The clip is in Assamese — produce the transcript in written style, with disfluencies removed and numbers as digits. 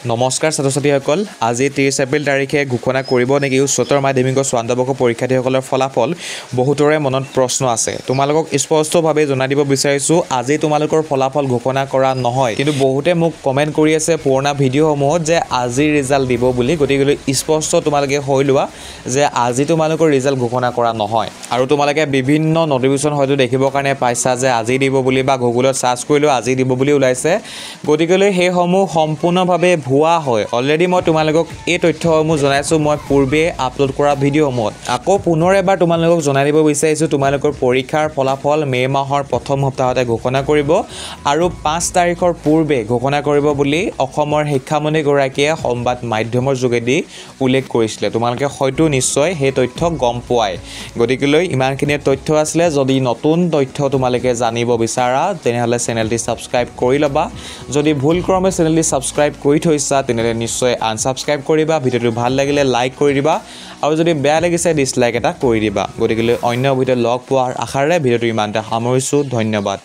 নমস্কাৰ ছাত্ৰ-ছাত্ৰীসকল আজি 30 এপ্ৰিল তাৰিখে ঘোষণা কৰিব নেকি উচ্চতৰ মাধ্যমিকৰ চূড়ান্ত বৰ্ষৰ পৰীক্ষাৰ্থীসকলৰ ফলাফল বহুতৰে মনত প্ৰশ্ন আছে তোমালোকক স্পষ্টভাৱে জনাই দিব বিচাৰিছো আজি তোমালোকৰ ফলাফল ঘোষণা কৰা নহয় কিন্তু বহুতে মোক কমেন্ট কৰি আছে পুৰণা ভিডিঅ'সমূহত যে আজি ৰিজাল্ট দিব বুলি গতিকে স্পষ্ট তোমালোকে হৈ লোৱা যে আজি তোমালোকৰ ৰিজাল্ট ঘোষণা কৰা নহয় আৰু তোমালোকে বিভিন্ন নটিফিকেশন হয়তো দেখিব কাৰণে পাইছা যে আজি দিব বুলি বা গুগলত সাৰ্চ কৰিলো আজি দিব বুলি ওলাইছে গতিকে হেসমূহ সম্পূৰ্ণভাৱে ভুৱা হয় অলৰেডি মই তোমালোকক এই তথ্যসমূহ জনাইছো মই পূৰ্বে আপলোড কৰা ভিডিঅ'সমূহত আকৌ পুনৰ এবাৰ তোমালোকক জনাই দিব বিচাৰিছো তোমালোকৰ পৰীক্ষাৰ ফলাফল মে মাহৰ প্ৰথম সপ্তাহতে ঘোষণা কৰিব আৰু 5 তাৰিখৰ পূৰ্বে ঘোষণা কৰিব বুলি অসমৰ শিক্ষামন্ত্ৰী গৰাকীয়ে সংবাদ মাধ্যমৰ যোগেদি উল্লেখ কৰিছিল তোমালোকে হয়তো নিশ্চয় সেই তথ্য গম পোৱাই গতিকে ইমানখিনি তথ্য আছিল যদি নতুন তথ্য তোমালোকে জানিব বিচাৰা তেনেহলে চেনেলটি সাবস্ক্ৰাইব কৰি লবা যদি ভুলক্ৰমে চেনেলটি সাবস্ক্ৰাইব কৰি থৈছা তেনেহলে নিশ্চয় আনসাবস্ক্ৰাইব কৰিবা ভিডিঅটো ভাল লাগিলে লাইক কৰি দিবা আৰু যদি বেয়া লাগিছে ডিসলাইক এটা কৰি দিবা গতিকে অন্য ভিডিঅ লগ পোৱাৰ আশাৰে ভিডিঅটো ইমানটা সামৰিছো ধন্যবাদ